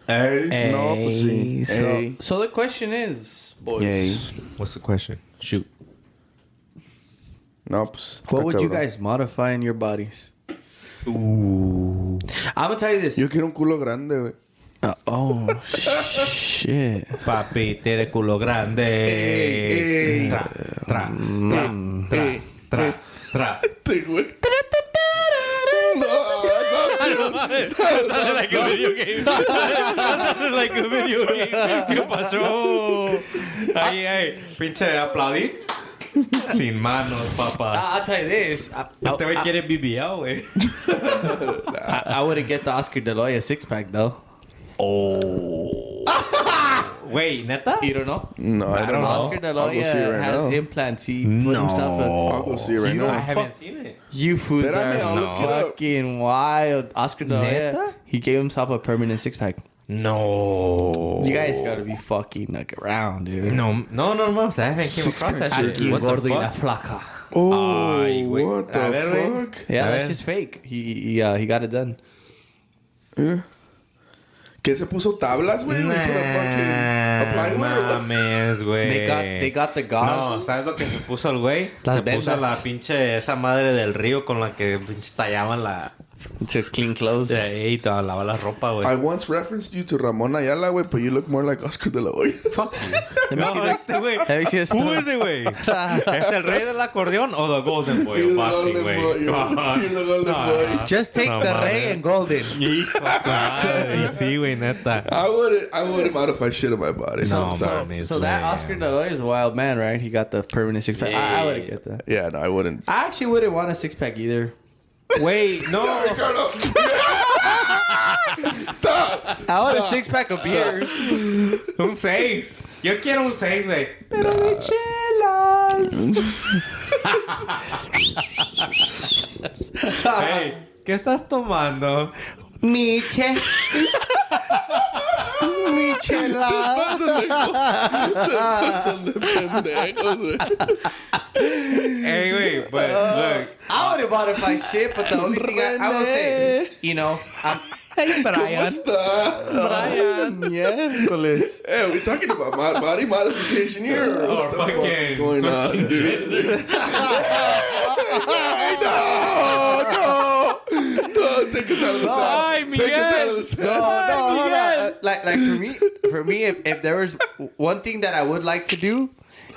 Hey. No, pues sí. Ey. So the question is, boys, Ey. What's the question? Shoot. No, pues. what would you cabrón. guys modify in your bodies? Ooh. I'm gonna tell you this. Yo quiero un culo grande, güey. Oh shit! Papi, tiene culo grande. Ey. Tra, tra, tra, tra. Sí, güey. Like a video game. Like a video game. ¿Qué pasó? Ay, pinche aplaudir. Sin manos, papá. I'll tell you this. Este güey quiere BBL, güey. I wouldn't get the Oscar De La Hoya six pack though. Oh. Wait, ¿neta? You don't know? No, I don't know. Oscar De La I'll go see it Hoya right has now. implants. He put himself I'll go see it right You know, I now. haven't seen it. You fools Espérame, I'll look it are up. fucking wild. Oscar De La Hoya, Neta? he gave himself a permanent six pack. No. You guys gotta be fucking like around, dude. No, I haven't came across that shit. Aquí What the gordo y la fuck? flaca. Oh, Ay, güey. what the A ver, güey. fuck? Yeah, A that's ver. just fake. He got it done. Yeah. ¿Qué se puso tablas, güey? We put a fucking plywood or what? Mames, güey. They got the No, gauze. ¿sabes lo que se puso el güey? Las se puso vendas. la pinche esa madre del río con la que pinche tallaban la... To clean clothes. Y te lavaba la ropa, güey. I once referenced you to Ramon Ayala, güey, but you look more like Oscar De La Hoya. Fuck you. Let me see No, this. este güey. Let me see this. Who is it, güey? ¿Es el rey del acordeón o the golden boy You're of the boxing, golden boy. güey? You're the golden boy. Just take No the mames. Rey and Golden. Hijo de su madre. Sí, güey, neta. I wouldn't modify shit in my body. No, I'm sorry. mames, So that güey. Oscar De La Hoya is a wild man, right? He got the permanent six pack. I wouldn't get that. Yeah, no, I wouldn't. I actually wouldn't want a six pack either. Wait, no. Ricardo. Stop. I want a six pack of beers. Un 6. Yo quiero un 6, güey. Pero de chelas. Hey, ¿qué estás tomando? Miche. Michela. Son de pendejos, güey. Hey, güey, but look. I wouldn't modify shit, but the only thing I would say, you know, I'm ¿Cómo está? Brian. Miércoles. Hey, are we talking about body modification here? Or what the fuck is fucking going on, switching dude? Hey, no! No, take us out of the Ay, set. Take us out of the set. No, hold on. Like for me, if there was one thing that I would like to do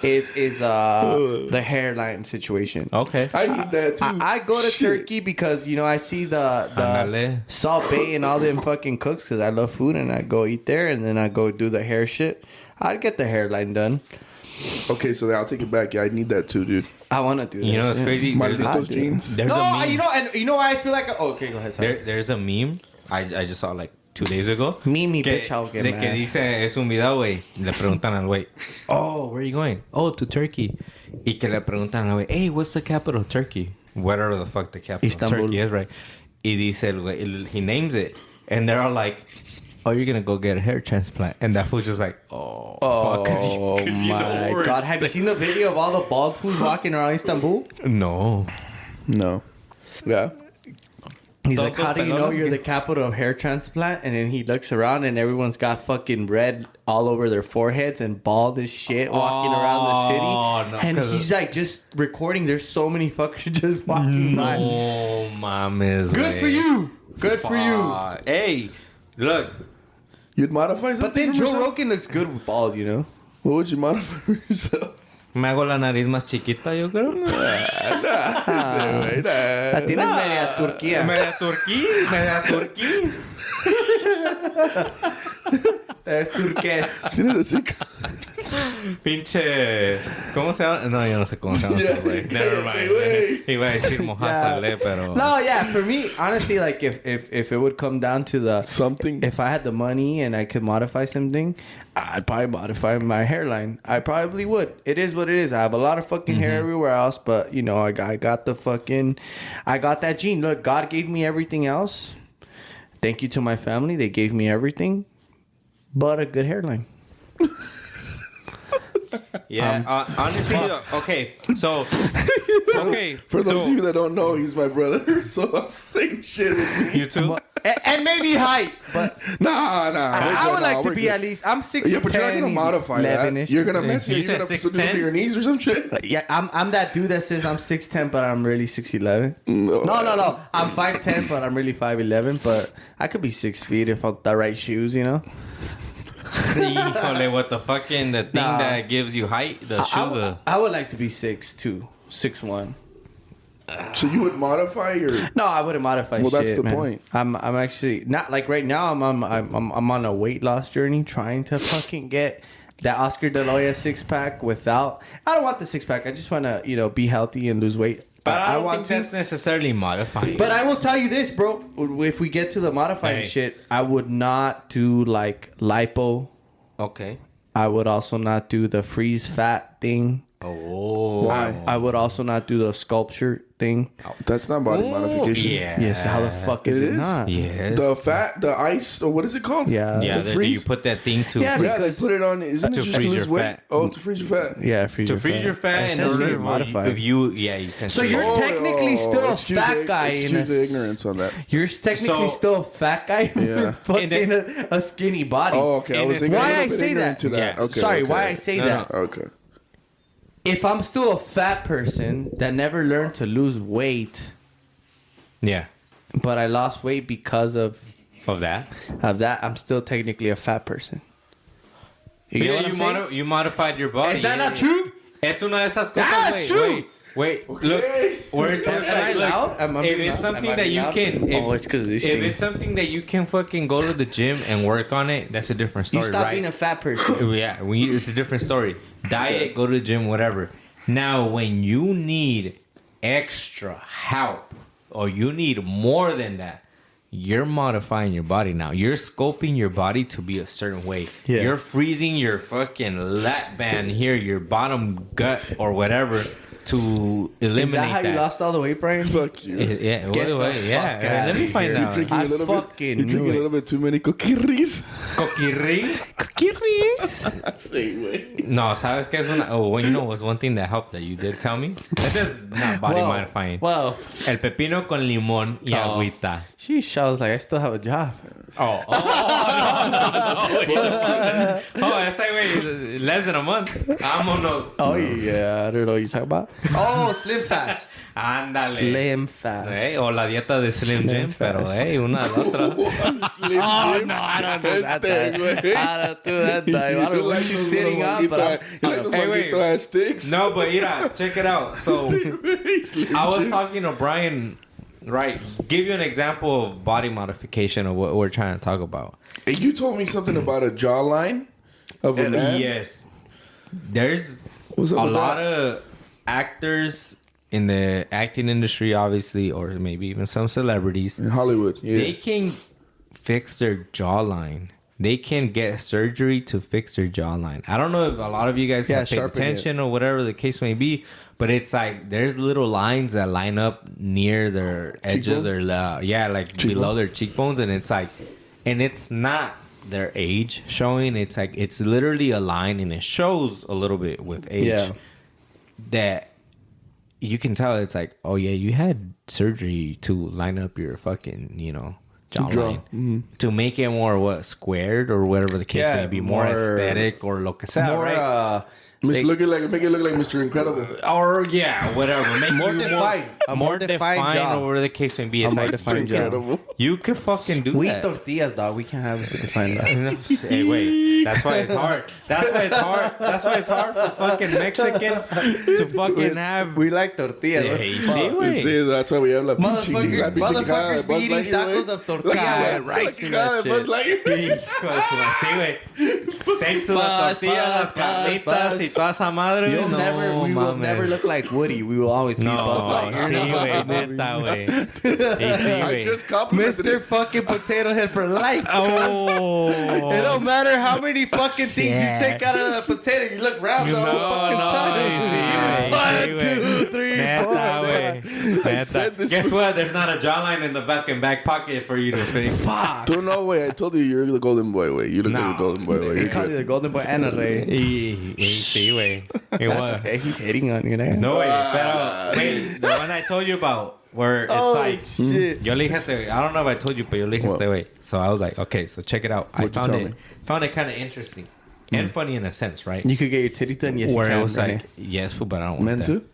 is the hairline situation. Okay. I need that too. I go to Shit. Turkey because, you know, I see the Ándale. Salt Bay and all them fucking cooks because I love food and I go eat there and then I go do the hair shit. I'd get the hairline done. Okay, so then I'll take it back. Yeah, I need that too, dude. I want to do that. You know what's shit. crazy? Malditos jeans. There's No, a meme. you know why I feel like... Oh, okay, go ahead. Sorry. There's a meme I just saw like 2 days ago. Mimi, que, bitch, I'll get de mad. que dice, es un video, güey. Le preguntan al güey, oh, where are you going? Oh, to Turkey. Y que le preguntan al güey, hey, what's the capital of Turkey? Whatever the fuck the capital Istanbul. of Turkey is, right? Y dice el güey, he names it. And they're all like, oh, you're gonna go get a hair transplant. And that fool's just like, oh, fuck. 'cause you- Oh 'cause you know my where- god! Have you seen the video of all the bald fools walking around Istanbul? No. No. Yeah. He's like, Todos how do you know pelones you're que- the capital of hair transplant? And then he looks around and everyone's got fucking red all over their foreheads and bald as shit walking around the city. no, And 'cause- he's like just recording. There's so many fuckers just walking by. No mames, Good güey. for you. Good for you. Fuck. Hey, look. You'd modify something But then for Joe yourself? Rogan looks good with bald, you know? What would you modify for yourself? Me hago la nariz más chiquita, yo creo. La tienes media Turquía. Media turquí. Es turqués. Tienes así. Pinche... ¿Cómo se llama? No, yo no sé cómo se llama ese güey. Never mind. güey. Iba a decir mojazale, pero... No, yeah, for me, honestly, like if it would come down to the Something. if I had the money and I could modify something, I'd probably modify my hairline. I probably would. It is what it is. I have a lot of fucking hair everywhere else, but you know, I got that gene. Look, God gave me everything else. Thank you to my family. They gave me everything, but a good hairline. Yeah, honestly, okay. So, okay. For those so, of you that don't know, he's my brother. So same shit with me. you too? and maybe height, but Nah. I would like to be at least. I'm 6'10". Yeah, but you're not gonna modify that. You're gonna mess it. You You're said gonna put this 6'10"? over your knees or some shit. Yeah, I'm that dude that says I'm 6'10", but I'm really 6'11". No. I'm 5'10", but I'm really 5'11". But I could be 6 feet if I'm the right shoes, you know. Híjole, what the fucking the thing Nah. that gives you height, the shoes. I would like to be 6'2", 6'1". So you would modify your? No, I wouldn't modify shit. Well, that's the man. point. I'm actually not like right now. I'm on a weight loss journey, trying to fucking get that Oscar De La Hoya 6-pack without. I don't want the 6-pack. I just want to be healthy and lose weight. But I don't want think that's necessarily modifying. But I will tell you this, bro. If we get to the modifying shit, I would not do like lipo. Okay. I would also not do the freeze fat thing. Oh. Why? I would also not do the sculpture thing. That's not body modification. Yeah. Yes, how the fuck is it not? Yes. The ice, or what is it called? Yeah. Yeah, the you freeze. put that thing to Yeah, Yeah, they put it on. Isn't To it just freeze to lose your weight? fat. Oh, to freeze your fat. Yeah, freeze your fat in Essentially order modified. if you you So you're technically still a excuse fat the- guy. Excuse the ignorance on that. You're technically So- still a fat guy Yeah. with fucking a skinny body. Oh, okay. I was And thinking why a little I bit say ignorant that? to that. Yeah. Okay. Sorry, okay. why I say No, that? Okay. If I'm still a fat person that never learned to lose weight, Yeah. but I lost weight because of That. that, I'm still technically a fat person. You get what I'm saying? You modified your body. Is that not true? Es una de esas cosas. Ah, Wait, it's true. Wait. Look. We're Am I loud? Am I if being it's loud? something Am I that being you loud? can, Oh, it's 'cause of these if things. it's something that you can fucking go to the gym and work on it, that's a different You story, stop right? being a fat person. Yeah, it's a different story. Diet, go to the gym, whatever. Now, when you need extra help or you need more than that, you're modifying your body now. You're scoping your body to be a certain way. Yeah. You're freezing your fucking lat band here, your bottom gut or whatever to eliminate Is that how you lost all the weight, Brian? Fuck you. Yeah, Get the yeah. fuck outta Let me here. find You're out. drinking I a little fucking bit. You're knew drinking a it. little bit too many coquirris. Coquirris? Sí, güey. No, ¿sabes qué es una? Oh, well, you know what's one thing that helped that you did tell me? This is not body modifying. Well, El pepino con limón y agüita. sheesh, I was like, I still have a job. Oh, no. Oh, esa güey, less than a month. Vámonos. Oh, yeah. I don't know what you're talking about. Oh, Slim Fast. Ándale. Slim Fast. O la dieta de Slim Jim, pero una a la otra. Slim Jim. No, I don't do that. güey. I don't do that. I don't know what you're sitting up, but You like those Hey, wait. maldito ass sticks? No, but mira, check it out. So, Slim I was Jim. talking to Brian, right? Give you an example of body modification of what we're trying to talk about. Hey, you told me something about a jawline of a man. Yes. There's What's up a with lot that? of actors in the acting industry, obviously, or maybe even some celebrities. In Hollywood, yeah. They can fix their jawline. They can get surgery to fix their jawline. I don't know if a lot of you guys have paid sharpen attention or whatever the case may be, but it's like there's little lines that line up near their edges or below their cheekbones, and it's like, and it's not their age showing. It's like it's literally a line, and it shows a little bit with age. Yeah. That you can tell it's like, oh yeah, you had surgery to line up your fucking, jawline to make it more squared or whatever the case Yeah, may be, more aesthetic or lo que sea, more, right? Make it look like Mr. Incredible. Or whatever, make More you defined. A more defined jaw. or whatever the case may be. It's more like defined jaw. Incredible. you could fucking do we that. tortillas, dog. We can have it defined that. Hey, wait. That's why it's hard. That's why it's hard for fucking Mexicans to fucking have. We like tortillas. Yeah, What you the see, fuck? güey. Sí, that's why we have la pinche Motherfuckers Buzz be eating Lightyear, tacos güey. of tortillas with rice in that Buzz shit. Lightyear. Hijo de su- Sí, güey. Thanks to las tortillas, las carnitas buzz. y toda esa madre. We will mames. never look like Woody. We will always be No, Buzz Lightyear. sí, güey, neta, güey. Y sí, I güey. just complimented Mr. it. fucking Potato Head for life. Oh. It don't matter how many fucking things Yeah. you take out of the potato, you look round the whole fucking time. sí, güey. 1, 2, 3, 4. Neta, güey. Neta. said this Guess was- what? There's not a jawline in the back pocket for you to fix. Fuck. Don't know, way. I told you you're the golden boy, way. You look like No. the golden boy, way. You're Hey, call you the golden boy and a rey. Sí, güey. It was. Okay, he's hitting on you. No, güey. Pero, wait, the one I told you about, where it's like, shit. yo le dije este, I don't know if I told you, but yo le dije What? este, way. So I was like, okay, so check it out. What'd you tell me? Found it kind of interesting and funny in a sense, right? You could get your titties done. Yes, Where you can. it was Rene. like, yes, fool, but I don't want Men that. too?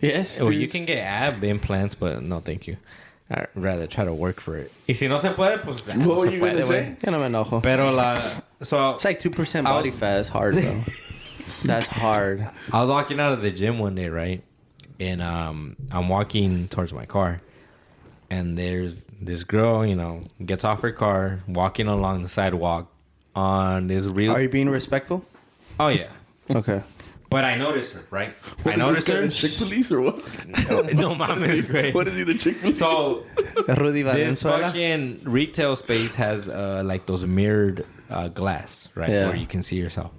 Yes, Well, dude. you can get ab implants, but no, thank you. I'd rather try to work for it. Y si no se puede, pues What no were se you puede, gonna güey. say? Ya no me enojo. Pero so It's like 2% body fat. It's hard, bro. That's hard. I was walking out of the gym one day, right? And I'm walking towards my car. And there's this girl, gets off her car, walking along the sidewalk on this real... Are you being respectful? Oh, yeah. Okay. But I noticed her, right? What I is noticed this guy, her. the chick police or what? No, mames, great. What is he, the chick police? So, Rudy this Valenzuela. fucking retail space has, like, those mirrored glass, right? Yeah. Where you can see yourself.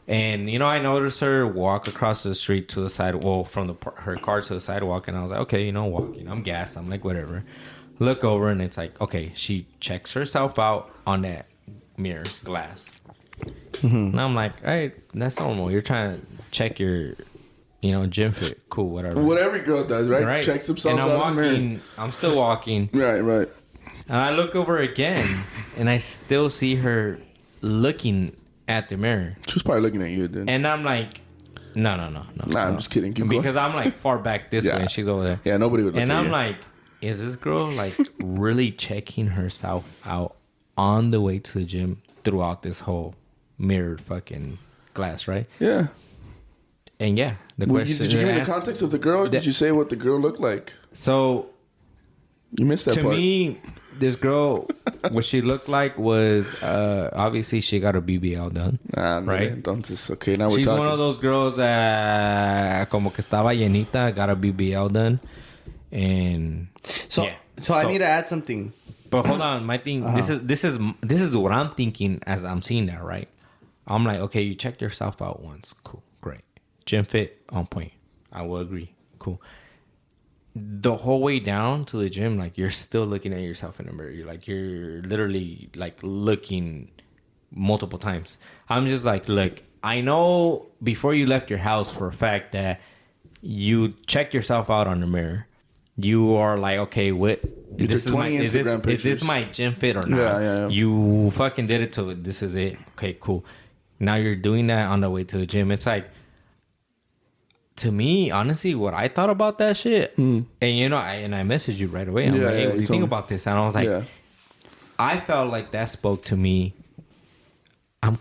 And, I noticed her walk across the street to the side, from her car to the sidewalk. And I was like, okay, walking. I'm gassed. I'm like, whatever. Look over and it's like, okay, she checks herself out on that mirror glass. And I'm like, all right, that's normal. You're trying to check your, gym fit. Cool, whatever. What every girl does, right? Checks themselves and I'm out in the mirror. walking. I'm still walking. Right. And I look over again, and I still see her looking at the mirror. She was probably looking at you, dude. And I'm like, no. I'm just kidding. Keep Because going. I'm like far back this way, and she's over there. Yeah, nobody would look And at I'm you. like, is this girl like really checking herself out on the way to the gym throughout this whole mirrored fucking glass, right? Yeah. And yeah, the Well, question did you give me the is, context of the girl? Did you say what the girl looked like? so You missed that to part. me, this girl, what she looked like was obviously she got a BBL done. Right. Entonces, okay, now we're She's talking. one of those girls that como que estaba llenita, got a BBL done, and So, yeah. so I need to add something. But hold on, my thing. This is what I'm thinking as I'm seeing that, right? I'm like, okay, you checked yourself out once, cool, great, gym fit on point. I will agree, cool. The whole way down to the gym, like you're still looking at yourself in the mirror. You're literally like looking multiple times. I'm just like, look, I know before you left your house for a fact that you checked yourself out on the mirror. You are like, okay, what? You took 20 Instagram Is this pictures. my gym fit or not? Yeah. You fucking did it to it. This is it. Okay, cool. Now you're doing that on the way to the gym. It's like, to me, honestly, what I thought about that shit, and I messaged you right away. I'm like, hey, what do you think about this? And I was like, I felt like that spoke to me. I'm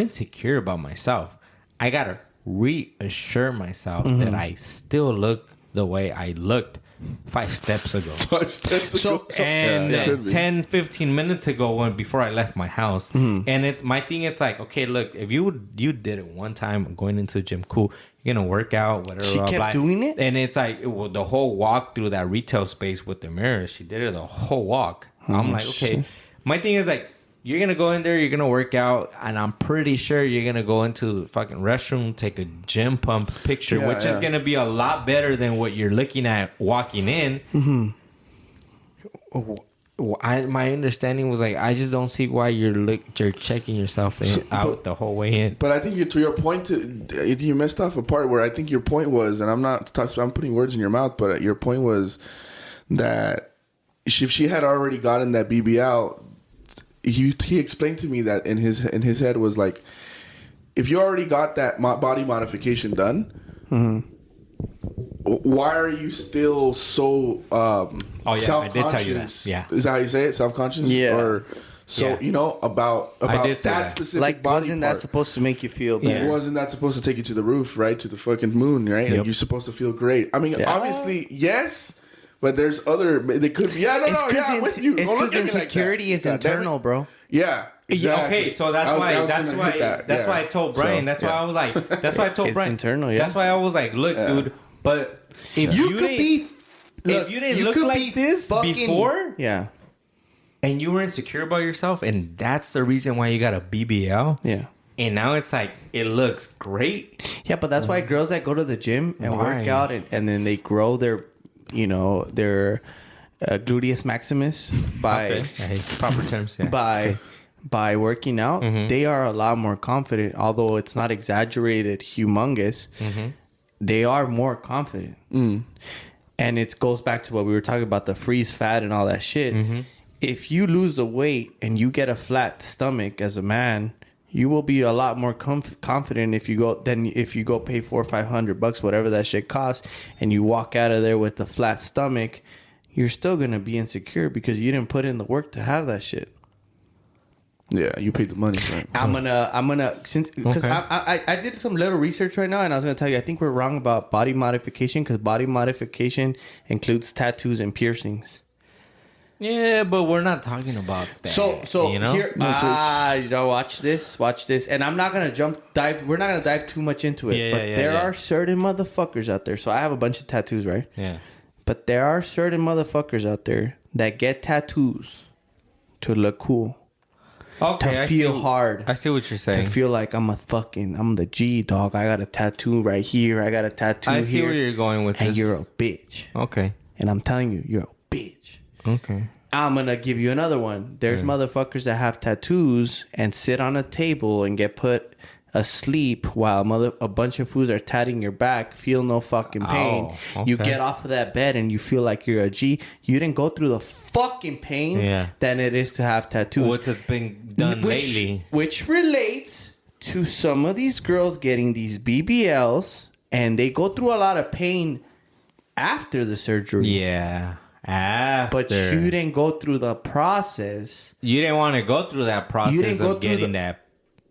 insecure about myself. I gotta reassure myself that I still look the way I looked 5 steps ago. 5 steps ago. And 10, 15 minutes ago before I left my house. And it's my thing, it's like, okay, look, if you did it one time going into the gym, cool. You're gonna work out, whatever. She kept doing it? And it's like the whole walk through that retail space with the mirror. She did it the whole walk. I'm like, okay. My thing is like, you're gonna go in there, you're gonna work out, and I'm pretty sure you're gonna go into the fucking restroom, take a gym pump picture, which is gonna be a lot better than what you're looking at walking in. My understanding was like, I just don't see why you're checking yourself out the whole way in. But I think to your point, you messed off a part where I think your point was, and I'm putting words in your mouth, but your point was that if she had already gotten that BBL, he explained to me that in his head was like, if you already got that body modification done, why are you still so self-conscious? I did tell you that. Yeah, is that how you say it? Self-conscious? Yeah. Or about that specific like, body wasn't part. that supposed to make you feel better? Yeah. Wasn't that supposed to take you to the roof, right? To the fucking moon, right? Like you're supposed to feel great. I mean, obviously, yes. But there's other. They could be. Yeah, It's with you. It's because insecurity is internal, bro. Yeah. Exactly. Okay, so that's why I told Brian. That's why I was like. That's why I told It's Brian. internal. Yeah. That's why I was like, look, dude. But if you didn't look like this before, and you were insecure about yourself, and that's the reason why you got a BBL. Yeah. And now it's like, it looks great. Yeah, but that's why girls that go to the gym and work out and then they grow their gluteus maximus by proper terms. Yeah. by by working out, they are a lot more confident. Although it's not exaggerated, humongous, they are more confident. And it goes back to what we were talking about, the freeze fat and all that shit. If you lose the weight and you get a flat stomach as a man, you will be a lot more confident if you go pay $400 or $500, whatever that shit costs, and you walk out of there with a flat stomach. You're still gonna be insecure because you didn't put in the work to have that shit. Yeah, you paid the money. Right? I'm gonna since because I did some little research right now, and I was gonna tell you I think we're wrong about body modification because body modification includes tattoos and piercings. Yeah, but we're not talking about that. So you know, here, watch this, and I'm not gonna dive. We're not gonna dive too much into it, but there are certain motherfuckers out there. So I have a bunch of tattoos, right? Yeah. But there are certain motherfuckers out there that get tattoos to look cool. Okay, to feel hard. I see what you're saying. To feel like I'm the G, dog. I got a tattoo right here. I got a tattoo here. I see where you're going with and this. you're a bitch. Okay. And I'm telling you, you're a bitch. Okay. I'm going to give you another one. There's motherfuckers that have tattoos and sit on a table and get put asleep while a bunch of fools are tatting your back, feel no fucking pain. Oh, okay. You get off of that bed and you feel like you're a G. You didn't go through the fucking pain than it is to have tattoos. What's been done lately? Which relates to some of these girls getting these BBLs, and they go through a lot of pain after the surgery. Yeah. After. But you didn't go through the process. You didn't want to go through that process of getting that.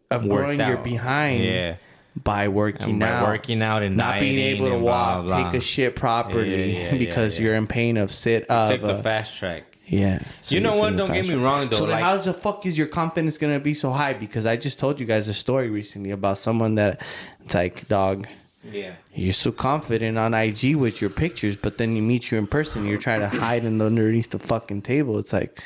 Of growing your behind by working out and not being able to walk, blah, blah. take a shit properly because you're in pain of take the fast track. Yeah. So you know what? Don't get me wrong though. So like, how the fuck is your confidence gonna be so high? Because I just told you guys a story recently about someone that it's like, dog. Yeah. You're so confident on IG with your pictures, but then you meet you in person, you're trying to hide underneath the fucking table. It's like,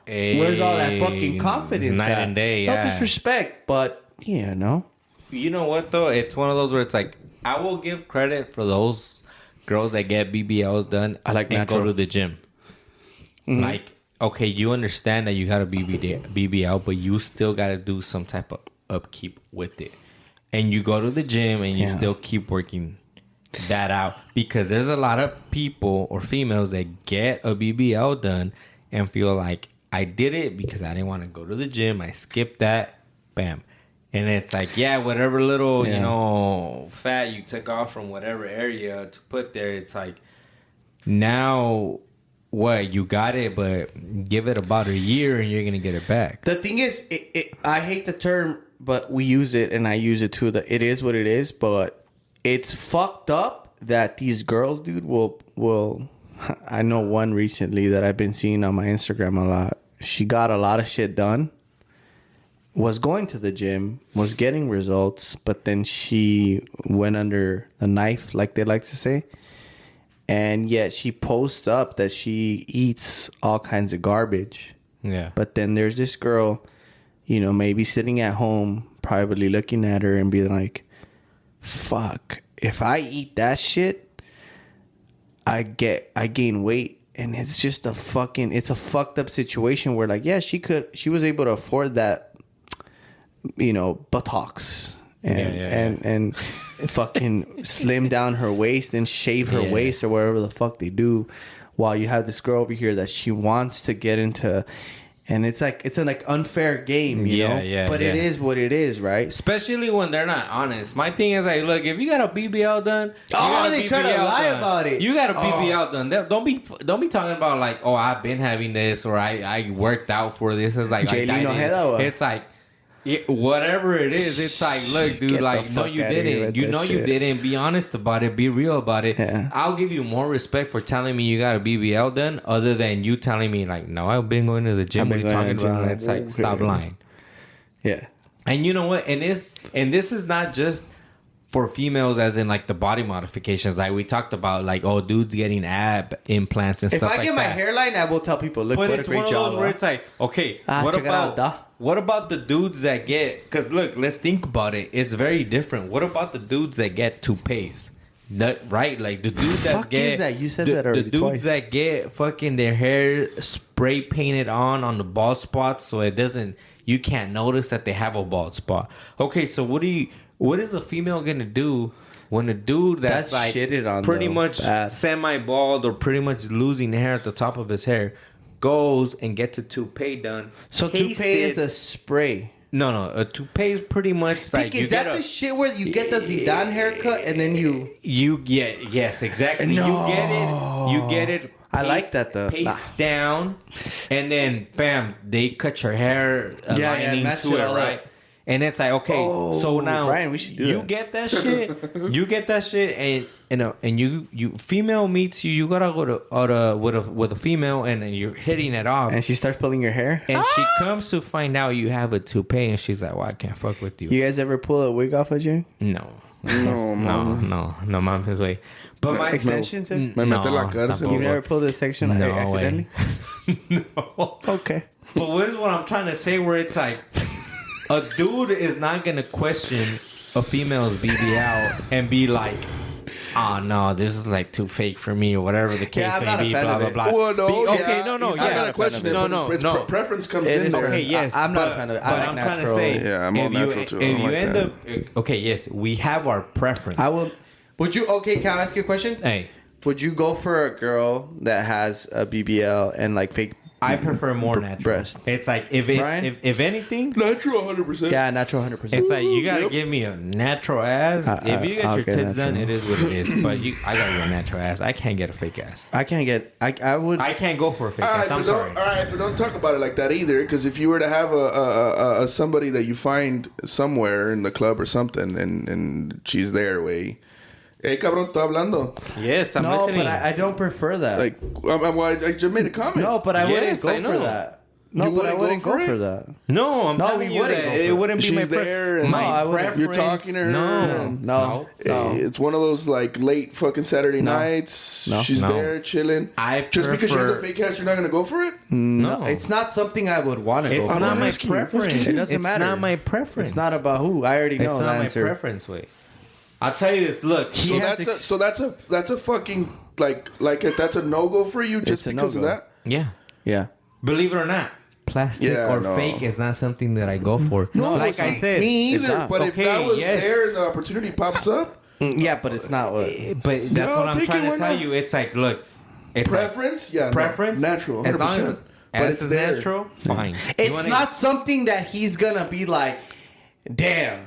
where's all that fucking confidence night at? and day, No disrespect, but you know. You know what though? It's one of those where it's like I will give credit for those girls that get BBLs done. I like and natural. go to the gym. Like, okay, you understand that you got a BBL, but you still got to do some type of upkeep with it. And you go to the gym and you still keep working that out because there's a lot of people or females that get a BBL done and feel like I did it because I didn't want to go to the gym. I skipped that. Bam. And it's like, whatever little, you know, fat you took off from whatever area to put there, it's like, now, what? You got it, but give it about a year and you're going to get it back. The thing is, I hate the term, but we use it and I use it too. It is what it is, but it's fucked up that these girls, dude, will I know one recently that I've been seeing on my Instagram a lot. She got a lot of shit done, was going to the gym, was getting results, but then she went under the knife, like they like to say. And yet she posts up that she eats all kinds of garbage. Yeah. But then there's this girl, you know, maybe sitting at home, privately looking at her and being like, fuck, if I eat that shit, I gain weight. And it's just it's a fucked up situation where like, she was able to afford that, you know, buttocks and fucking slim down her waist and shave her waist or whatever the fuck they do, while you have this girl over here that she wants to get into. And it's like, it's an like unfair game, you know? But it is what it is, right? Especially when they're not honest. My thing is like, look, if you got a BBL done, they try to lie about it. You got a BBL done. Don't be talking about like, oh, I've been having this or I worked out for this. It's like it's like whatever it is. It's like, look, dude, like no, you didn't. You know you didn't. Be honest about it. Be real about it. Yeah. I'll give you more respect for telling me you got a BBL done, other than you telling me like, no, I've been going to the gym. What are you talking about? It's like, stop lying. Yeah. And you know what? And this is not just for females, as in like the body modifications, like we talked about, like dudes getting ab implants and stuff like that. If I get my hairline, I will tell people, look, what a great job. Where it's like, okay, what about the dudes that get? Because look, let's think about it. It's very different. What about the dudes that get toupees? Right, like the dudes that get. Is that? You said that already the dudes twice. That get fucking their hair spray painted on the bald spots, so it doesn't. you can't notice that they have a bald spot. Okay, so what is a female gonna do when a dude that's like shitted on, pretty though, much bad. semi-bald or pretty much losing hair at the top of his hair goes and gets a toupee done? So Taste toupee it. is a spray. No, a toupee is pretty much like Is that the shit where you get the Zidane haircut and then you get yes exactly No. you get it. I like that, though. Paste down, and then bam, they cut your hair aligning match to it it, all right? up. And it's like, okay, so now Brian, we should do you that. get that shit. You get that shit, and you female meets you. You gotta go to with a female, and then you're hitting it off. and she starts pulling your hair. And she comes to find out you have a toupee, and she's like, "Well, I can't fuck with you." You guys ever pull a wig off of you? No, No, no, mom, his way. But my Extensions? Me mete la cárcel. You never pulled a section No accidentally? no. Okay. But what is what I'm trying to say? Where it's like, a dude is not gonna question a female's BBL and be like, "Oh no, this is like too fake for me," or whatever the case Yeah, I'm may not a be. fan Blah of blah it. blah. Well, no, Okay, yeah, no, I'm yeah. not a question it. No, but no. preference comes It in is there. Okay, yes. I'm not a but- fan of it. But I like I'm trying natural. to say, Yeah, I'm all if natural, too. I If don't you like end that. up, okay, yes, we have our preference. I will. Would you? Okay, can I ask you a question? Hey, Would you go for a girl that has a BBL and like fake? I prefer more natural. breast. It's like if Brian? anything, Natural 100%. Yeah, natural 100%. it's like you gotta Yep. give me a natural ass. If you get I'll your get tits done, natural. it is what it is. But I gotta get a natural ass. I can't get a fake ass. I can't get. I would. I can't go for a fake All ass. right, I'm but sorry. but don't talk about it like that either. Because if you were to have a somebody that you find somewhere in the club or something, and she's there, way, hey, cabrón, está hablando. Yes, I'm no, listening. but I don't prefer that. Like, I just made a comment. no, but I Yes, wouldn't I go for know. that. No, You but I wouldn't wouldn't go go for for it? that. no, I'm No, telling we you wouldn't that go for it it. wouldn't be She's my there and my No, I wouldn't. preference. You're talking to her. No. It's one of those like late fucking Saturday No. nights. No. She's No. there chilling. I Just because she has a prefer- fake ass, you're not gonna go for it? No, No. it's not something I would want to go It's for. not I'm my asking you. preference. It doesn't matter. It's not my preference. It's not about who. I already know It's the not answer. my preference. Wait, I'll tell you this. Look, So has that's a fucking that's a no go for you just It's a because of no-go. that. yeah. Yeah. Believe it or not, plastic Yeah, or no. fake is not something that I go for. No, like see, I said, me it's either. not. But if Okay, that was yes. there and the opportunity pops up, Yeah, but it's not what. but that's No, what I'm take trying it, to why tell not? you. It's like, look, it's like preference, yeah, no. preference, natural, as long 100%. as But it's it's there. natural, fine. You It's wanna- not something that he's gonna be like, damn.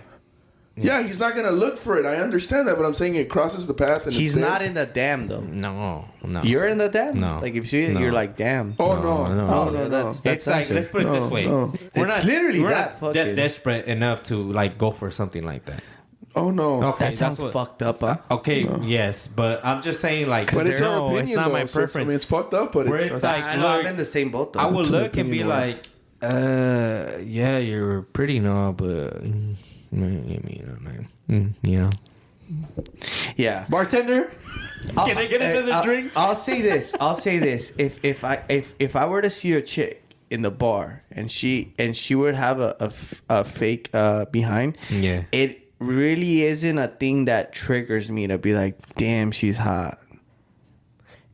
Yeah, he's not gonna look for it. I understand that, but I'm saying it crosses the path and He's it's there. not in the damn though. No. You're in the damn. No. Like if you see it, No. you're like, damn. Oh No, no, no. no, Oh, no, no, no. that's It's like, answer. let's put it No, this way. no. It's literally we're that not fucking- desperate enough to like go for something like that. Oh no. Okay, That sounds that's what- fucked up, huh? Okay, yes, but I'm just saying, like, But it's our no, opinion, it's not though. my So preference. I mean, it's fucked up, but Where it's. it's like, I know, look, I'm in the same boat though. I would It's an look and be opinion, like, yeah, you're pretty now, but you know, Yeah. bartender, can I get another drink? I'll say this. If I were to see a chick in the bar and she would have a fake behind, Yeah. it really isn't a thing that triggers me to be like, damn, she's hot.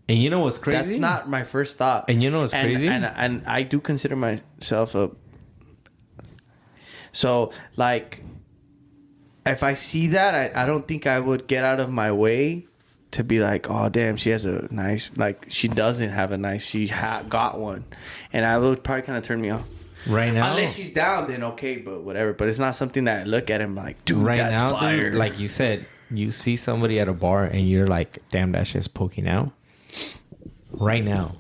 And you know what's crazy? That's not my first thought. And you know what's crazy? And I do consider myself a. So like, if I see that, I don't think I would get out of my way to be like, oh damn, she has a nice, like she doesn't have a nice, she got one, and I would probably kind of turn me off. right now. Unless she's down, then okay, but whatever. But it's not something that I look at him like, dude, right that's now, fire. dude, like you said, you see somebody at a bar and you're like, damn, that shit's poking out. Right now,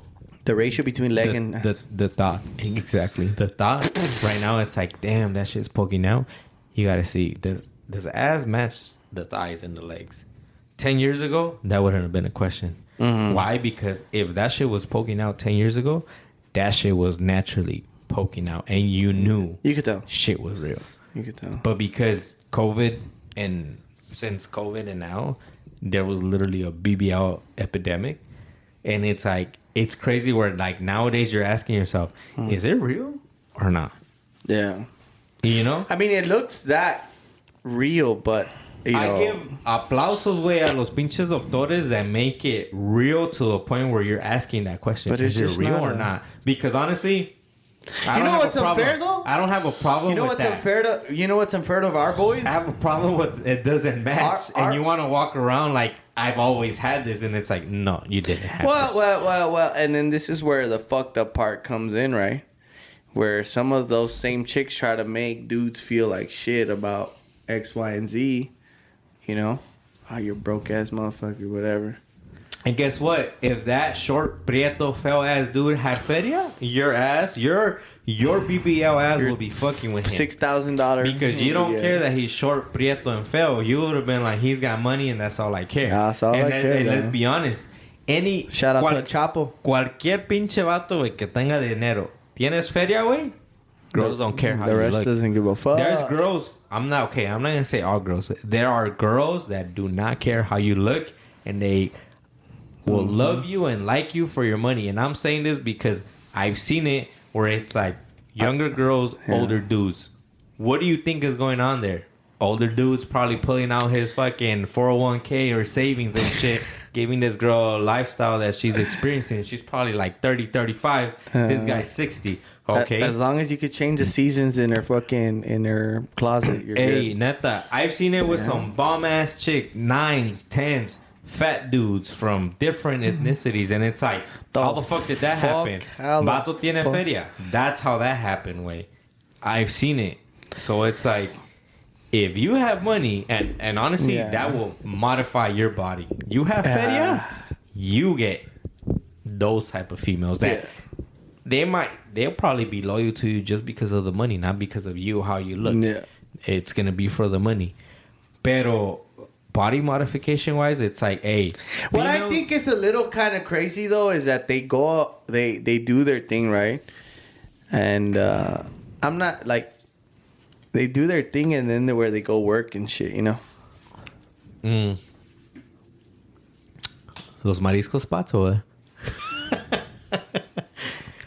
the ratio between leg and the thought, exactly, the thought. Right now, it's like, damn, that shit's poking out. You gotta see, does the ass match the thighs and the legs? 10 years ago, that wouldn't have been a question. Mm-hmm. Why? Because if that shit was poking out 10 years ago, that shit was naturally poking out, and you knew you could tell. shit was real. You could tell. But because COVID, and since COVID and now, there was literally a BBL epidemic. And it's like, it's crazy where like nowadays you're asking yourself, is it real or not? Yeah. You know? I mean, it looks that real, but you know, I give aplausos, way a los pinches doctores that make it real to the point where you're asking that question. But Is it's it just real not or a- not? Because honestly, I You don't know have a what's unfair problem. though? I don't have a problem You know with what's that. unfair to what's unfair to our boys? I have a problem with it doesn't match, Our- and you want to walk around like I've always had this, and it's like, no, you didn't have this. Well, and then this is where the fucked up part comes in, right? Where some of those same chicks try to make dudes feel like shit about X, Y, and Z. You know, oh, you're broke ass motherfucker, whatever. And guess what? If that short, prieto, fell ass dude had feria, your ass, your BBL ass will be fucking with him. $6,000 Because you don't care that he's short, prieto, and fell. You would have been like, he's got money and that's all I care. That's all I care, And let's man. be honest. Shout out to El Chapo. Cualquier pinche vato, güey, que tenga dinero. ¿Tienes feria, güey? Girls don't care how The you rest look. doesn't give a fuck. There's girls. I'm not gonna say all girls. There are girls that do not care how you look, and they will love you and like you for your money. And I'm saying this because I've seen it where it's like younger girls, older dudes. What do you think is going on there? Older dudes probably pulling out his fucking 401k or savings and shit, giving this girl a lifestyle that she's experiencing. She's probably like 30, 35. This guy's 60. Okay. As long as you could change the seasons in her closet, you're Hey, good. neta, I've seen it with some bomb ass chick, 9s, 10s, fat dudes from different ethnicities, and it's like, how the fuck did that happen? Vato tiene feria. That's how that happened, way. I've seen it. So it's like, if you have money, and honestly, that will modify your body. You have feria, you get those type of females that they'll probably be loyal to you just because of the money, not because of you, how you look. Yeah. It's gonna be for the money. Pero body modification wise, it's like, hey, What I females- think is a little kind of crazy though is that they do their thing, right? And I'm not like, they do their thing and then where they go work and shit, you know? Los mariscos spots or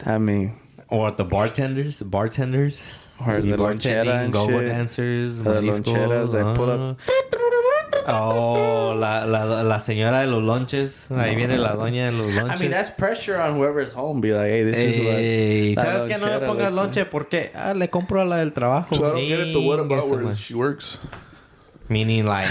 I mean, or the bartenders, or Maybe the lonchera bartending, and go-go shit. dancers, The loncheras that pull up. Oh, la señora de los lonches. Ahí viene la doña de los lonches. I mean, that's pressure on whoever's home. Be like, hey, this is Ey, what. ¿sabes que no me pongas lonche? Porque le compro a la del trabajo. So I don't get it. The what about Ingue where su madre. she works? Meaning like...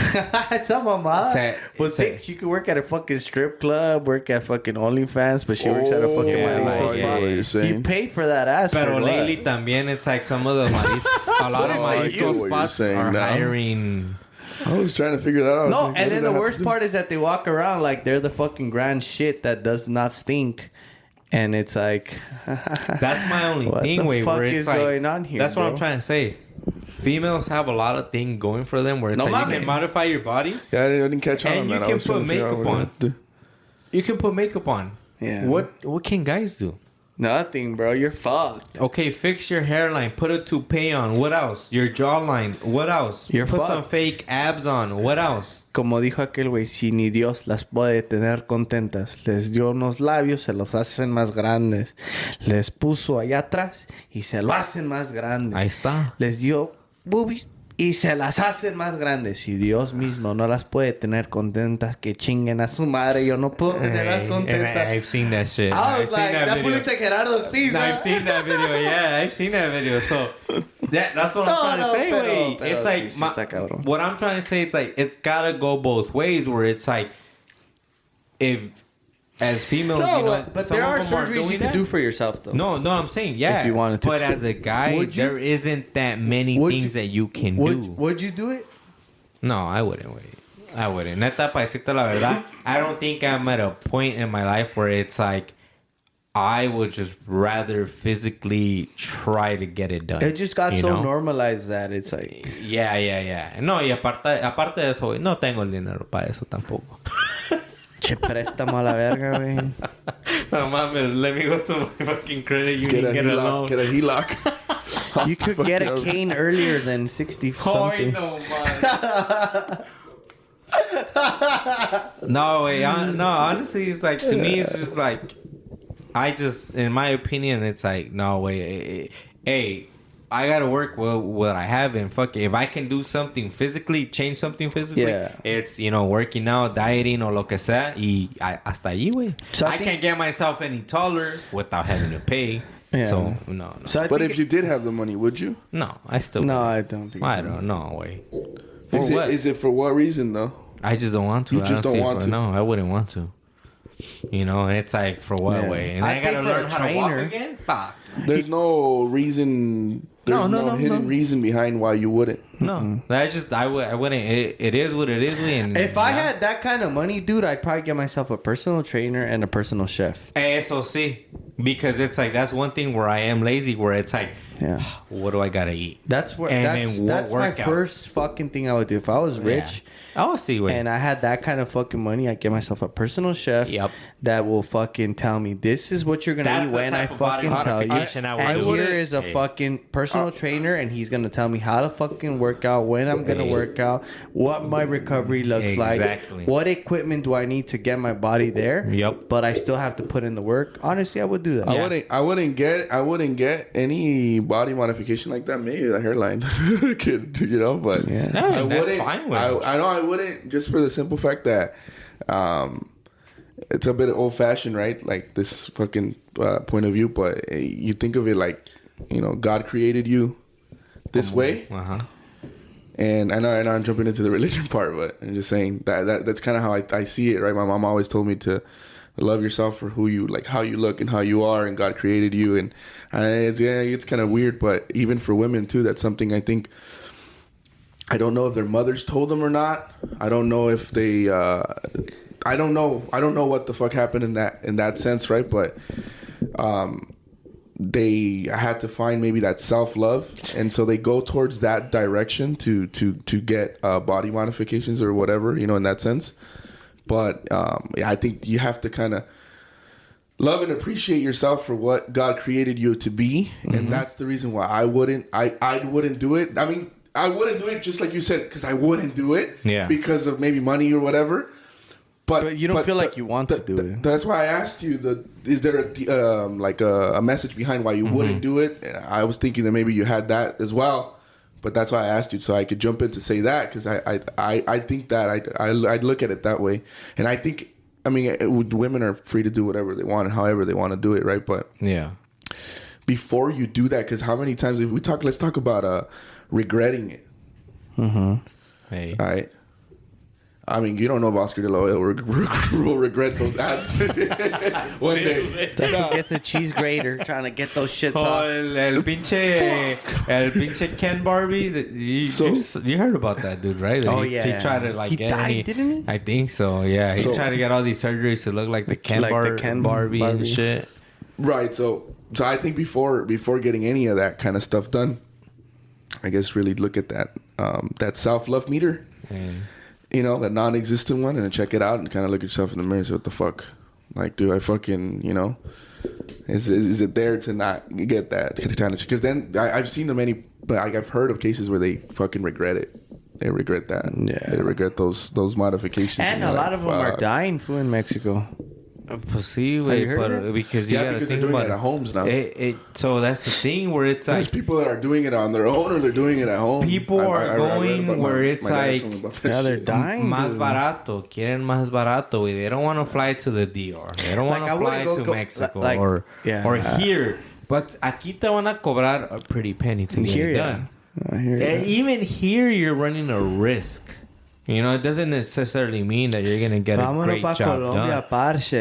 Some mamá. Se- But se- she could work at a fucking strip club, work at fucking OnlyFans, but she works at a fucking yeah, marisco yeah, spot. yeah, you're saying. You pay for that ass. Pero for lately what? también it's like some of the marisco... A lot of Oh, I get what marisco you're spots saying are now. hiring... I was trying to figure that out. I was No, like, and what then did I the have worst to do? part is that they walk around like they're the fucking grand shit that does not stink. And it's like... That's my only What thing, the way fuck where it's is like... going on here, That's what bro? I'm trying to say. Females have a lot of things going for them where it's No like you mames. can modify your body. Yeah, I didn't catch on And on you that. I can was trying put to figure out makeup what I on. had to do. You can put makeup on. Yeah. What can guys do? Nothing, bro. You're fucked. Okay, fix your hairline. Put a toupee on. What else? Your jawline. What else? You're put some fucked. fake abs on. What else? Como dijo aquel güey, si ni Dios las puede tener contentas, les dio unos labios, se los hacen más grandes. Les puso allá atrás y se lo hacen más grandes. Ahí está. Les dio boobies y se las hacen más grandes. Si Dios mismo no las puede tener contentas, que chinguen a su madre. Yo no puedo tenerlas contentas. I've seen that shit. I I've was like, that fool like Gerardo Ortiz. I've huh? seen that video. Yeah, I've seen that video. So that's what I'm No, trying to no, say. pero- Way pero it's sí, like sí está cabrón. what I'm trying to say. It's like it's gotta go both ways. Where it's like if as females, No, you know, but some there of are them surgeries doing you can that. do for yourself, though. No, I'm saying yeah. If you wanted to. But as a guy, Would you- there isn't that many Would you- things that you can do. Would you do it? No, I wouldn't wait. I wouldn't. Neta, para decirte la verdad, I don't think I'm at a point in my life where it's like I would just rather physically try to get it done. It just got you so know? normalized that it's like... Yeah. No, y aparte de eso, güey, no tengo el dinero para eso tampoco. Che, préstamo a la verga, güey. No mames, let me go to my fucking credit union and get a loan. Get a HELOC. You could get a cane earlier than 60 Oh, something. no, man. No, way. No, honestly, it's like, to me, it's just like, in my opinion, it's like, no way. Hey, I gotta work with what I have, and fuck it. If I can do something physically, change something physically, Yeah. it's, working out, dieting, or lo que sea, y hasta allí, güey. So I I think- can't get myself any taller without having to pay. Yeah. So no. So But if you did have the money, would you? No, I still. no, wouldn't. I don't think. I so. don't know. Way. Is it for what reason though? I just don't want to. You I just don't see it want for- to. No, I wouldn't want to. You know, it's like for what Yeah. way? And I'd I gotta pay for a learn how to walk trainer. again. Fuck. There's no reason. There's no hidden reason behind why you wouldn't. No, that's just I wouldn't. It is what it is. And If I had that kind of money, dude, I'd probably get myself a personal trainer and a personal chef. eso sí, because it's like that's one thing where I am lazy. Where it's like, Yeah. what do I gotta eat? That's where And that's then that's my workouts. first fucking thing I would do if I was rich. I'll see. Wait. And I had that kind of fucking money, I'd get myself a personal chef Yep. that will fucking tell me this is what you're gonna That's eat the when I type of body fucking tell you. modification I would And do. here is a Hey. fucking personal trainer, and he's gonna tell me how to fucking work out, when I'm gonna work out, what my recovery looks Exactly. like, what equipment do I need to get my body there. Yep. But I still have to put in the work. Honestly, I would do that. I wouldn't get any body modification like that. Maybe a hairline could, but Yeah. Yeah, I that's wouldn't. fine with it. I know I wouldn't, just for the simple fact that it's a bit old fashioned, right? Like this fucking point of view, but you think of it like, God created you this way. Uh-huh. And I know I'm jumping into the religion part, but I'm just saying that's kind of how I see it, right? My mom always told me to love yourself for who you, like how you look and how you are, and God created you. And it's kind of weird, but even for women too, that's something I think. I don't know if their mothers told them or not. I don't know if they. I don't know what the fuck happened in that sense, right? But they had to find maybe that self-love, and so they go towards that direction to get body modifications or whatever, in that sense. But I think you have to kind of love and appreciate yourself for what God created you to be, and that's the reason why I wouldn't do it. I mean, I wouldn't do it just like you said, because I wouldn't do it because of maybe money or whatever. But you don't feel like you want to do it. That's why I asked you, is there a message behind why you wouldn't do it? And I was thinking that maybe you had that as well, but that's why I asked you, so I could jump in to say that, because I think that I'd look at it that way. And I think, women are free to do whatever they want and however they want to do it, right? But Yeah. before you do that, because how many times let's talk about regretting it. Hey. All right. You don't know if Oscar De La Hoya will regret those abs one day. He gets a cheese grater trying to get those shits Oh, off. el pinche Ken Barbie. You heard about that dude, right? Oh, He yeah. tried to He died, didn't he? I think so. Yeah, he So- tried to get all these surgeries to look like the Ken, Barbie and shit. Right. So I think before getting any of that kind of stuff done, I guess really look at that self-love meter. And That non-existent one, and then check it out and kind of look at yourself in the mirror and say, what the fuck? Like, do I fucking, is it there to not get that kind of? Because then I've seen but I've heard of cases where they fucking regret it. They regret that. Yeah. They regret those modifications. And a lot of them are dying, fool, in Mexico. Pues sí, Have you heard but of it? because you gotta because think they're doing about it at homes now. So that's the thing where it's There's like people that are doing it on their own, or they're doing it at home. people I are read going about where it's my dad like told me about that Yeah, they're shit. dying. más dude. barato, quieren más barato, güey. They don't want to fly to the DR. They don't Like, want I to fly wouldn't to go- Mexico like, or yeah. here. But aquí te van a cobrar a pretty penny to get Here, it yeah. done. I hear you. And even here, you're running a risk. It doesn't necessarily mean that you're gonna get a Vámonos great pa' job Colombia, done. parce.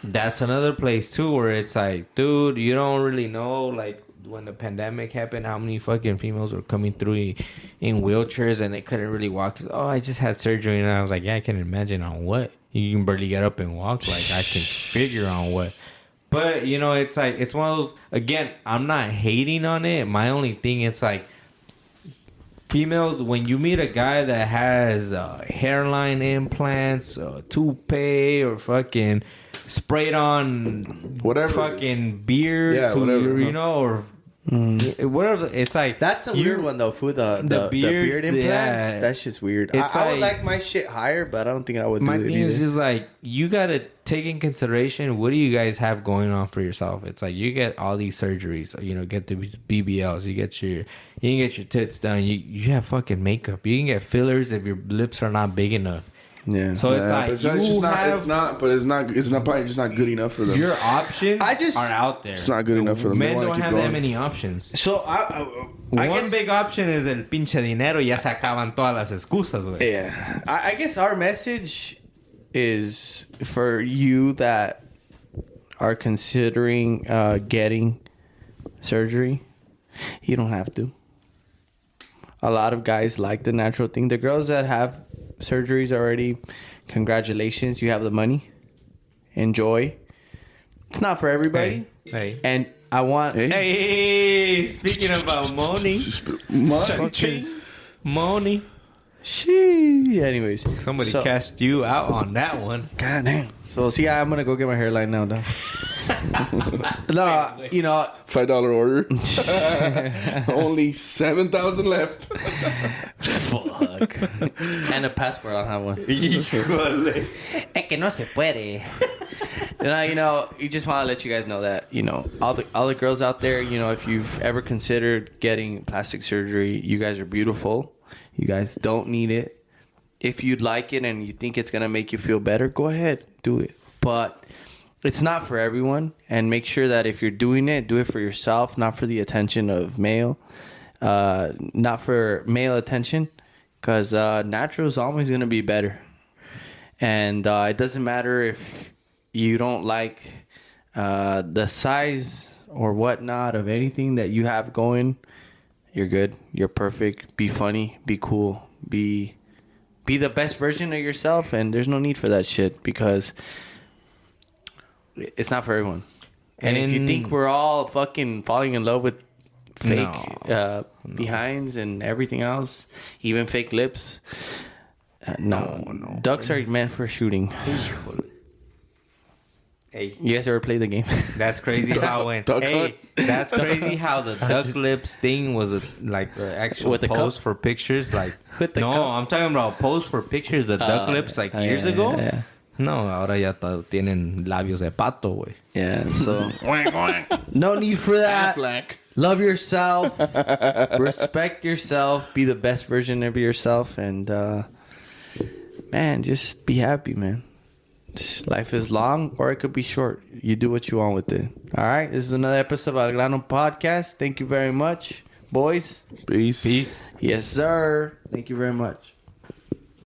That's another place too where it's like, dude, you don't really know, like, when the pandemic happened, how many fucking females were coming through in wheelchairs and they couldn't really walk. Oh, I just had surgery. And I was like, yeah, I can imagine on what. You can barely get up and walk. Like, I can figure on what. But, it's like, it's one of those, again, I'm not hating on it. My only thing, it's like, females, when you meet a guy that has hairline implants, toupee, or fucking sprayed on Whatever. fucking beard, Yeah, whatever. or whatever. It's like That's a weird one though, fool. The beard implants. yeah. That shit's weird. It's I would like- like my shit higher, but I don't think I would do My it thing is either. just like, you gotta take in consideration, what do you guys have going on for yourself? It's like, you get all these surgeries, get the BBLs, you can get your tits done, you have fucking makeup, you can get fillers if your lips are not big enough. Yeah. So it's like but you it's just not. have It's not. But it's not. It's not probably just not good enough for them. your options are out there. It's not good enough for them. They Men wanna don't keep have going. that many options. So I One guess, big option is el pinche dinero y ya se acaban todas las excusas, güey. yeah. I guess our message is for you that are considering getting surgery. You don't have to. A lot of guys like the natural thing. The girls that have surgeries already, congratulations, you have the money. Enjoy. It's not for everybody. Hey. And I want... Hey, speaking about money. Money. Anyways. Somebody cashed you out on that one. God damn. So, see, I'm going to go get my hairline now, though. No, you know... $5 order. Only 7,000 left. Fuck. And a passport, I don't have one. Híjole. Es que no se puede. You know, you just want to let you guys know that, you know, all the girls out there, you know, if you've ever considered getting plastic surgery, you guys are beautiful. You guys don't need it. If you'd like it and you think it's going to make you feel better, go ahead, do it. But it's not for everyone. And make sure that if you're doing it, do it for yourself, not for the attention of male. Not for male attention. Because natural is always going to be better. And it doesn't matter if you don't like the size or whatnot of anything that you have going. You're good. You're perfect. Be funny. Be cool. Be the best version of yourself. And there's no need for that shit because it's not for everyone. And if you think we're all fucking falling in love with fake behinds and everything else, even fake lips, no. Ducks are meant for shooting. Hey, You guys ever played the game? that's crazy how when that's crazy how the duck lips thing was like the actual With the pose cup? for pictures. Like With the no, cup? I'm talking about pose for pictures. The duck lips like years ago. Yeah. No, ahora ya tienen labios de pato, güey. Yeah, so no need for that. Love yourself. Respect yourself. Be the best version of yourself. And, man, just be happy, man. Life is long or it could be short. You do what you want with it. All right? This is another episode of Al Grano Podcast. Thank you very much, boys. Peace. Peace. Yes, sir. Thank you very much.